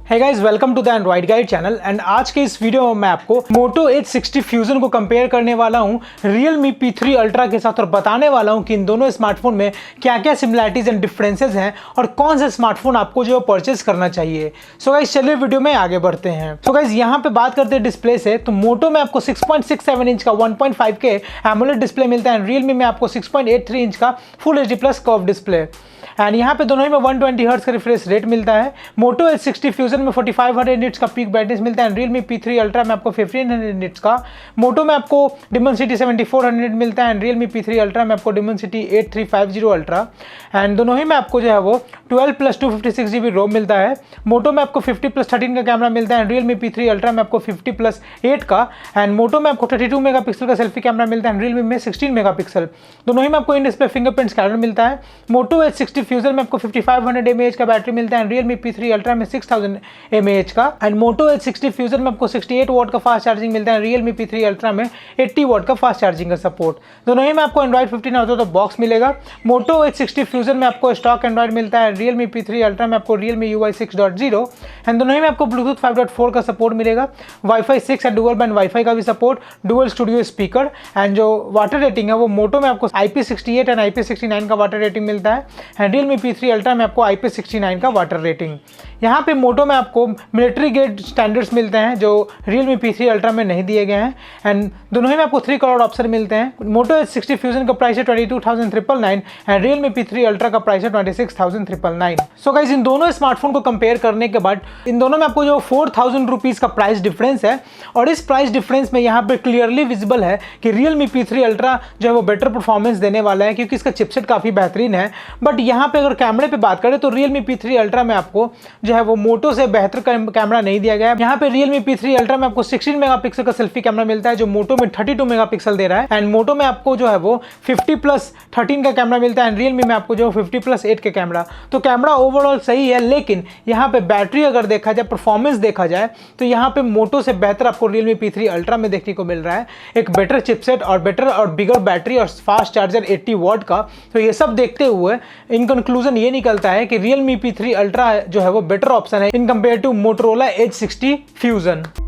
Hey guys, welcome to the android guide channel. And आज के इस वीडियो में मैं आपको Moto H60 Fusion को कंपेयर करने वाला हूं Realme P3 Ultra के साथ और बताने वाला हूं कि इन दोनों स्मार्टफोन में क्या क्या सिमिलरिटीज एंड डिफरेंसेस हैं और कौन सा स्मार्टफोन आपको जो परचेज करना चाहिए। सो गाइस चलिए वीडियो में आगे बढ़ते हैं। सो गाइस यहाँ पे बात करते हैं डिस्प्ले से, तो Moto में आपको 6.67 इंच का 1.5 के एमोलेड डिस्प्ले मिलता है एंड Realme में आपको 6.83 इंच का full HD plus curve display. And यहाँ पे दोनों ही में 120 हर्ट्ज का रिफ्रेश रेट मिलता है। Moto H60 Fusion में 4500 निट्स का पीक ब्राइटनेस मिलता है एंड Realme P3 Ultra में आपको 1500 निट्स का। Moto में आपको Dimensity 7400 मिलता है एंड Realme P3 Ultra में आपको Dimensity 8350 Ultra। एंड दोनों ही में आपको जो है वो 12 + 256 GB रोम मिलता है। Moto में आपको 50 + 13 का कैमरा मिलता है एंड Realme P3 Ultra में आपको 50 + 8 का। एंड Moto में आपको 32 मेगापिक्सल का सेल्फी कैमरा मिलता है एंड Realme में 16 मेगापिक्सल। दोनों ही में आपको इन डिस्प्ले फिंगरप्रिंट स्कैनर मिलता है। Moto H60 Fusion में आपको 5500 mAh का बैटरी मिलता है एंड Realme P3 Ultra में 6000 mAh का। एंड Moto H60 Fusion में आपको 68 वाट का फास्ट चार्जिंग मिलता है, Realme P3 Ultra में 80 वाट का फास्ट चार्जिंग का सपोर्ट। दोनों ही में आपको Android 15 out of the box मिलेगा। Moto H60 Fusion में आपको स्टॉक Android मिलता है, Realme P3 Ultra में आपको Realme UI 6.0 एंड दोनों ही में आपको Bluetooth 5.4 का सपोर्ट मिलेगा, Wi-Fi 6 and dual band Wi-Fi का भी support, dual studio speaker. And जो वाटर रेटिंग है वो Moto में आपको IP68 एंड IP69 का वाटर रेटिंग मिलता है एंड Realme P3 Ultra में आपको IP69 का वाटर रेटिंग। यहाँ पे Moto में आपको मिलिट्री ग्रेड स्टैंडर्ड्स मिलते हैं जो Realme P3 Ultra में नहीं दिए गए हैं एंड दोनों ही में आपको 3 कलर ऑप्शन मिलते हैं। Moto H60 Fusion का प्राइस है 22,999 एंड Realme P3 Ultra का प्राइस है 26,999। सो गाइस इन दोनों स्मार्टफोन को कंपेयर करने के बाद इन दोनों में आपको जो 4,000 रुपीज़ का प्राइस डिफरेंस है और इस प्राइस डिफरेंस में यहाँ पे क्लियरली विजिबल है कि Realme P3 Ultra जो है वो बेटर परफॉर्मेंस देने वाला है क्योंकि इसका चिपसेट काफ़ी बेहतरीन है। बट यहाँ पे अगर कैमरे पे बात करें तो Realme P3 Ultra में आपको जो है वो Moto से बेहतर कैमरा नहीं दिया गया है। यहाँ पे Realme P3 Ultra में आपको 16 मेगापिक्सल का सेल्फी कैमरा मिलता है जो Moto में 32 मेगापिक्सल दे रहा है एंड Moto में आपको जो है वो 50 + 13 का कैमरा मिलता है एंड Realme में आपको जो 50 + 8 का कैमरा। तो कैमरा ओवरऑल सही है, लेकिन यहाँ पे बैटरी अगर देखा जाए, परफॉर्मेंस देखा जाए तो यहाँ पे Moto से बेहतर आपको Realme P3 Ultra में देखने को मिल रहा है। एक बेटर चिपसेट और बेटर और बिगर बैटरी और फास्ट चार्जर 80 वाट का। तो ये सब देखते हुए इन कंक्लूजन ये निकलता है कि Realme P3 Ultra जो है वो बेटर ऑप्शन है in compare to Motorola H60 Fusion।